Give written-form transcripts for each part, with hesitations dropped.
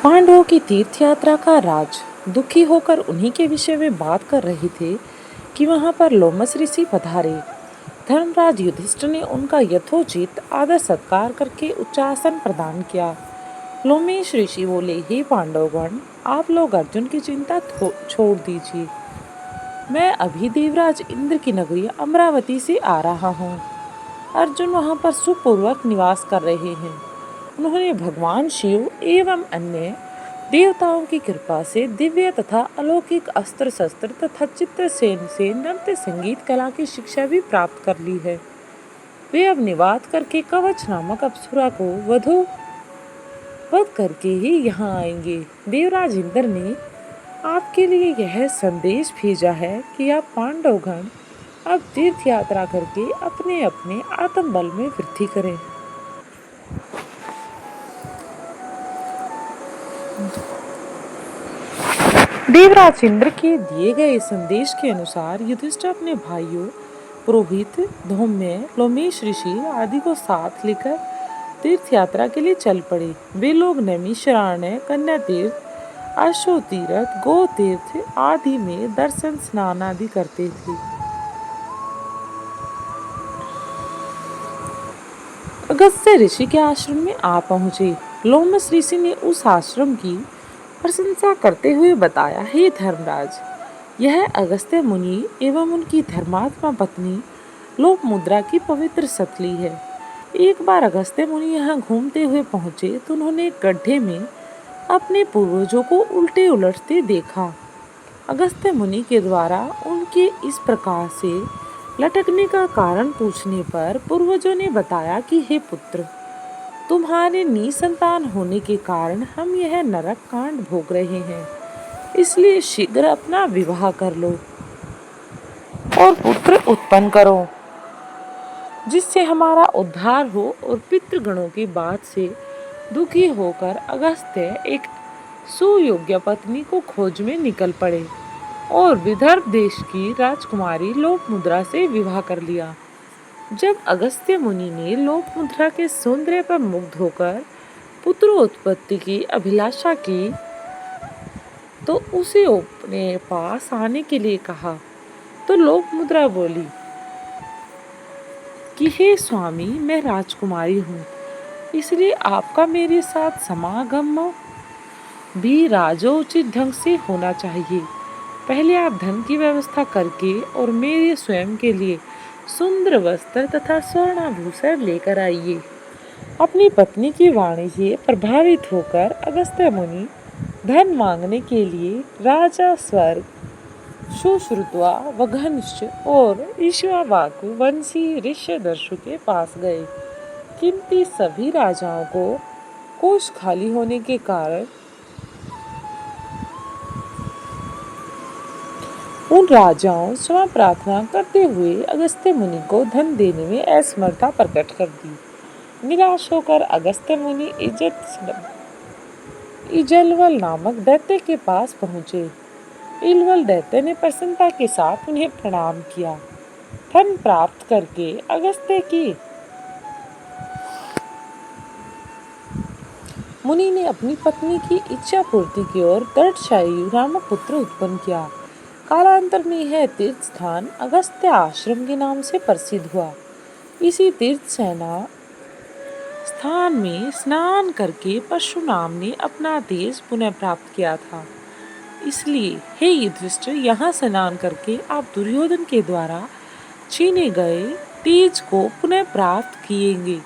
पांडवों की तीर्थ यात्रा का राज दुखी होकर उन्हीं के विषय में बात कर रहे थे कि वहां पर लोमस ऋषि पधारे। धर्मराज युधिष्ठिर ने उनका यथोचित आदर सत्कार करके उच्चासन प्रदान किया। लोमेश ऋषि बोले, हे पांडवगण, आप लोग अर्जुन की चिंता छोड़ दीजिए। मैं अभी देवराज इंद्र की नगरी अमरावती से आ रहा हूँ। अर्जुन वहाँ पर सुखपूर्वक निवास कर रहे हैं। उन्होंने भगवान शिव एवं अन्य देवताओं की कृपा से दिव्य तथा अलौकिक अस्त्र शस्त्र तथा चित्रसेन से नृत्य संगीत कला की शिक्षा भी प्राप्त कर ली है। वे अब निवात करके कवच नामक अप्सरा को वध करके ही यहाँ आएंगे। देवराज इंद्र ने आपके लिए यह संदेश भेजा है कि आप पांडवगण अब तीर्थ यात्रा करके अपने अपने आत्मबल में वृद्धि करें। देवराज इंद्र के दिए गए संदेश के अनुसार युधिष्ठिर अपने भाइयों पुरोहित, धौम्य, लोमेश ऋषि आदि को साथ लेकर तीर्थ यात्रा के लिए चल पड़े। वे लोग नैमिषारण्य, कन्या तीर्थ, अश्व तीर्थ, गो तीर्थ आदि में दर्शन स्नान आदि करते थे। अगस्त्य ऋषि के आश्रम में आ पहुंचे। लोमस ऋषि ने उस आश्रम की प्रशंसा करते हुए बताया, हे धर्मराज, यह अगस्त्य मुनि एवं उनकी धर्मात्मा पत्नी लोपमुद्रा की पवित्र सतली है। एक बार अगस्त्य मुनि यहाँ घूमते हुए पहुंचे तो उन्होंने एक गड्ढे में अपने पूर्वजों को उल्टे उलटते देखा। अगस्त्य मुनि के द्वारा उनके इस प्रकार से लटकने का कारण पूछने पर पूर्वजों ने बताया कि हे पुत्र, तुम्हारे निसंतान होने के कारण हम यह नरक कांड भोग रहे हैं, इसलिए शीघ्र अपना विवाह कर लो और पुत्र उत्पन्न करो, जिससे हमारा उद्धार हो और पितृगणों की बात से दुखी होकर अगस्त्य एक सुयोग्य पत्नी को खोज में निकल पड़े और विदर्भ देश की राजकुमारी लोपमुद्रा से विवाह कर लिया। जब अगस्त्य मुनि ने लोपमुद्रा के सौंदर्य पर मुग्ध होकर पुत्र उत्पत्ति की अभिलाषा की तो उसे अपने पास आने के लिए कहा, तो लोपमुद्रा बोली कि हे स्वामी, मैं राजकुमारी हूँ, इसलिए आपका मेरे साथ समागम भी राजोचित ढंग से होना चाहिए। पहले आप धन की व्यवस्था करके और मेरे स्वयं के लिए सुंदर वस्त्र तथा स्वर्णाभूषण लेकर आइए। अपनी पत्नी की वाणी से प्रभावित होकर अगस्त्य मुनि धन मांगने के लिए राजा स्वर्ग, सुश्रुतवा, वघनिष्ठ और ईक्ष्वाकु वंशी ऋष्यदर्शु के पास गए, किंतु सभी राजाओं को कोष खाली होने के कारण उन राजाओं क्षमा प्रार्थना करते हुए अगस्त्य मुनि को धन देने में असमर्थता प्रकट कर दी। निराश होकर अगस्त्य मुनि इजलवल नामक दैत्य के पास पहुंचे। इलवल दैत्य ने प्रसन्नता के साथ उन्हें प्रणाम किया। धन प्राप्त करके अगस्त्य की मुनि ने अपनी पत्नी की इच्छा पूर्ति की ओर दृढ़शायु नामक पुत्र उत्पन्न किया। कालांतर में यह तीर्थ स्थान अगस्त्य आश्रम के नाम से प्रसिद्ध हुआ। इसी तीर्थ सेना स्थान में स्नान करके परशुराम ने अपना देश पुनः प्राप्त किया था। इसलिए हे युधिष्ठिर, यहाँ स्नान करके आप दुर्योधन के द्वारा छीने गए तेज को पुनः प्राप्त किएंगे।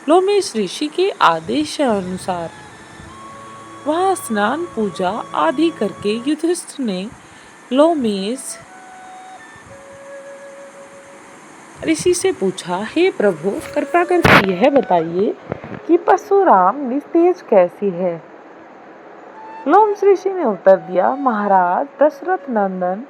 लोमेश ऋषि के आदेश अनुसार वहाँ स्नान पूजा आदि करके युधिष्ठिर ने लोमेश ऋषि से पूछा, हे प्रभु, कृपा करके यह बताइए कि परशुराम निस्तेज कैसी है। लोमस ऋषि ने उत्तर दिया, महाराज दशरथ नंदन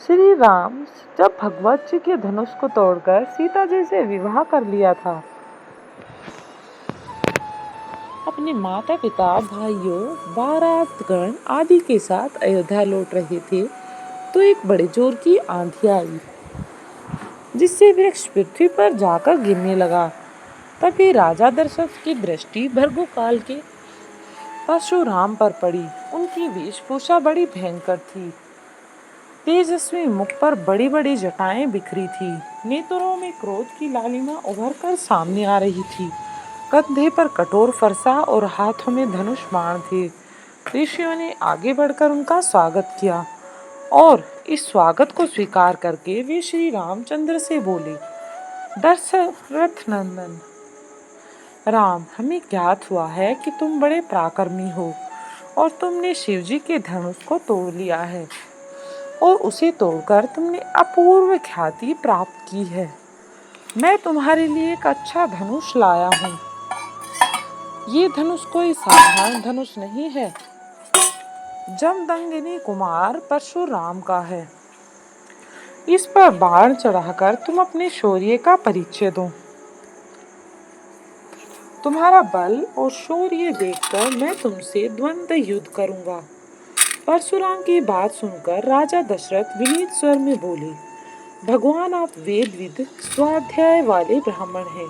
श्री राम जब भगवत जी के धनुष को तोड़कर सीता जी से विवाह कर लिया था, अपने माता पिता, भाइयों, बारातगण आदि के साथ अयोध्या लौट रहे थे तो एक बड़े जोर की आंधी आई, जिससे वृक्ष पृथ्वी पर जाकर गिरने लगा। तभी राजा दशरथ की दृष्टि भर्गो काल के परशुराम पर पड़ी। उनकी वेशभूषा बड़ी भयंकर थी। तेजस्वी मुख पर बड़ी बड़ी जटाएं बिखरी थी। नेत्रों में क्रोध की लालिमा उभर कर सामने आ रही थी। कंधे पर कठोर फरसा और हाथों में धनुष बाण थे। ऋषियों ने आगे बढ़कर उनका स्वागत किया और इस स्वागत को स्वीकार करके वे श्री रामचंद्र से बोले, दशरथ नंदन राम, हमें ज्ञात हुआ है कि तुम बड़े पराक्रमी हो और तुमने शिवजी के धनुष को तोड़ लिया है और उसे तोड़कर तुमने अपूर्व ख्याति प्राप्त की है। मैं तुम्हारे लिए एक अच्छा धनुष लाया हूँ। ये धनुष कोई साधारण धनुष नहीं है, जमदग्नि कुमार परशुराम का है। इस पर बाण चढ़ाकर तुम अपने शौर्य का परिचय दो। तुम्हारा बल और शौर्य देखकर मैं तुमसे द्वंद्व युद्ध करूंगा। परशुराम की बात सुनकर राजा दशरथ विनीत स्वर में बोले, भगवान, आप वेदविद स्वाध्याय वाले ब्राह्मण हैं।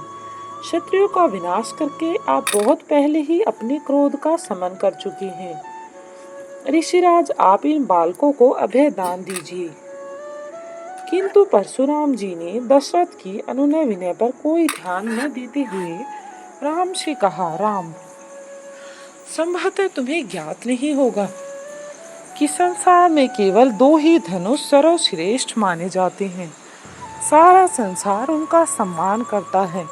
क्षत्रियों का विनाश करके आप बहुत पहले ही अपने क्रोध का शमन कर चुके हैं। ऋषिराज, आप इन बालकों को अभय दान दीजिए। किंतु परशुराम जी ने दशरथ की अनुनय विनय पर कोई ध्यान न देते हुए राम से कहा, राम, संभवतः तुम्हें ज्ञात नहीं होगा कि संसार में केवल 2 ही धनुष सर्वश्रेष्ठ माने जाते हैं। सारा संसार उनका सम्मान करता है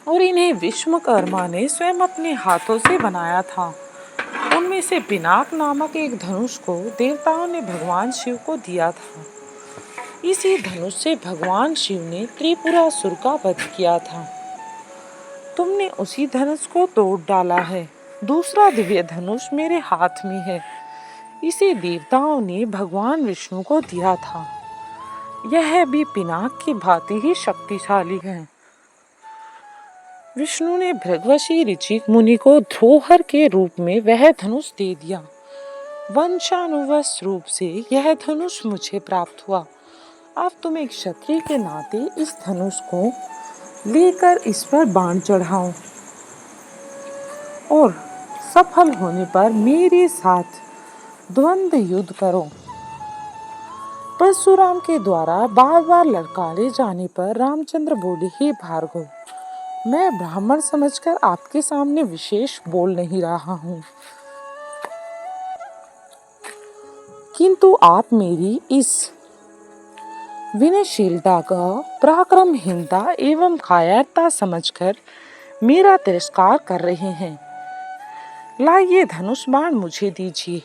और इन्हें विश्वकर्मा ने स्वयं अपने हाथों से बनाया था। उनमें से पिनाक नामक एक धनुष को देवताओं ने भगवान शिव को दिया था। इसी धनुष से भगवान शिव ने त्रिपुरासुर का वध किया था। तुमने उसी धनुष को तोड़ डाला है। दूसरा दिव्य धनुष मेरे हाथ में है। इसे देवताओं ने भगवान विष्णु को दिया था। यह भी पिनाक की भांति ही शक्तिशाली है। विष्णु ने भृगवशी ऋचिक मुनि को धरोहर के रूप में वह धनुष दे दिया। वंशानुवश रूप से यह धनुष मुझे प्राप्त हुआ। अब तुम एक क्षत्रिय के नाते इस धनुष को लेकर इस पर बाण चढ़ाओ और सफल होने पर मेरे साथ द्वंद्व युद्ध करो। परशुराम के द्वारा बार बार ललकारे जाने पर रामचंद्र बोले, हे भार्गव, मैं ब्राह्मण समझकर आपके सामने विशेष बोल नहीं रहा हूँ, किंतु आप मेरी इस विनयशीलता का पराक्रमहीनता एवं कायरता समझकर मेरा तिरस्कार कर रहे हैं। लाइए धनुष बाण मुझे दीजिए।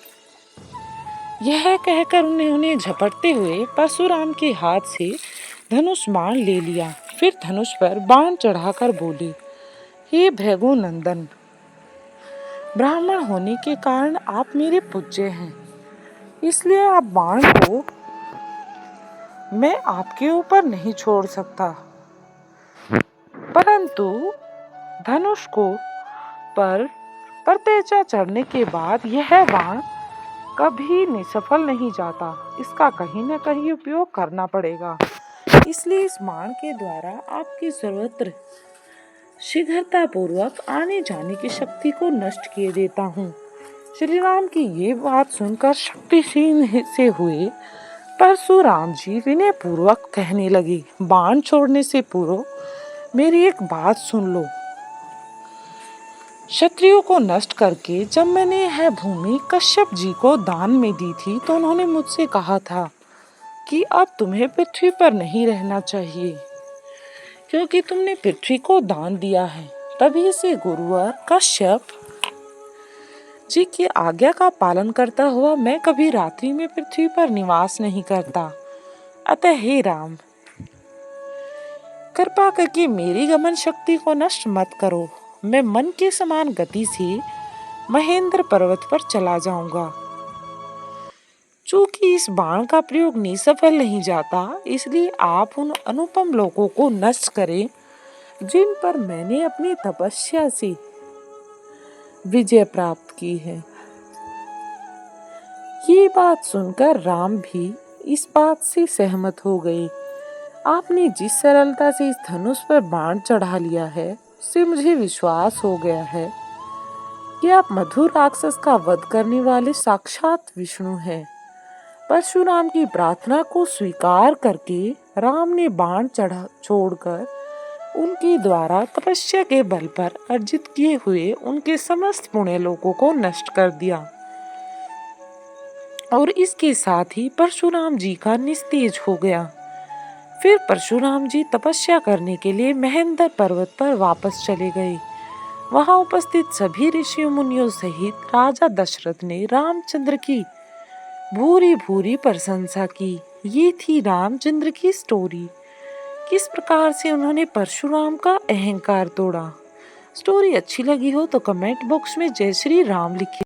यह कहकर उन्होंने झपटते हुए परशुराम के हाथ से धनुष बाण ले लिया। फिर धनुष पर बाण चढ़ाकर बोले, हे भृगु नंदन, ब्राह्मण होने के कारण आप मेरे पूज्य हैं, इसलिए आप बाण को मैं आपके ऊपर नहीं छोड़ सकता, परंतु धनुष को पर तेजा चढ़ने के बाद यह बाण कभी निसफल नहीं जाता। इसका कहीं न कहीं उपयोग करना पड़ेगा। इसलिए इस बाण के द्वारा आपकी सर्वत्र शीघ्रता पूर्वक आने जाने की शक्ति को नष्ट किए देता हूँ। श्री राम की ये बात सुनकर शक्तिहीन से हुए परशुराम जी विनय पूर्वक कहने लगे, बाण छोड़ने से पूर्व मेरी एक बात सुन लो। क्षत्रियों को नष्ट करके जब मैंने यह भूमि कश्यप जी को दान में दी थी तो उन्होंने मुझसे कहा था कि अब तुम्हें पृथ्वी पर नहीं रहना चाहिए, क्योंकि तुमने पृथ्वी को दान दिया है। तभी से गुरुवर कश्यप जी की आज्ञा का पालन करता हुआ मैं कभी रात्रि में पृथ्वी पर निवास नहीं करता। अतः हे राम, कृपा करके मेरी गमन शक्ति को नष्ट मत करो। मैं मन के समान गति से महेंद्र पर्वत पर चला जाऊंगा। चूंकि इस बाण का प्रयोग निसफल नहीं जाता, इसलिए आप उन अनुपम लोगों को नष्ट करें जिन पर मैंने अपनी तपस्या से विजय प्राप्त की है। ये बात सुनकर राम भी इस बात से सहमत हो गए। आपने जिस सरलता से इस धनुष पर बाण चढ़ा लिया है, उससे मुझे विश्वास हो गया है कि आप मधुर राक्षस का वध करने वाले साक्षात विष्णु हैं। परशुराम की प्रार्थना को स्वीकार करके राम ने बाण चढ़ा छोड़कर उनके द्वारा तपस्या के बल पर अर्जित किए हुए उनके समस्त पुण्य लोकों को नष्ट कर दिया और इसके साथ ही परशुराम जी का निस्तेज हो गया। फिर परशुराम जी तपस्या करने के लिए महेंद्र पर्वत पर वापस चले गए। वहां उपस्थित सभी ऋषि मुनियों सहित राजा दशरथ ने रामचंद्र की भूरी भूरी प्रशंसा की। ये थी रामचंद्र की स्टोरी। किस प्रकार से उन्होंने परशुराम का अहंकार तोड़ा। स्टोरी अच्छी लगी हो तो कमेंट बॉक्स में जय श्री राम लिखिए।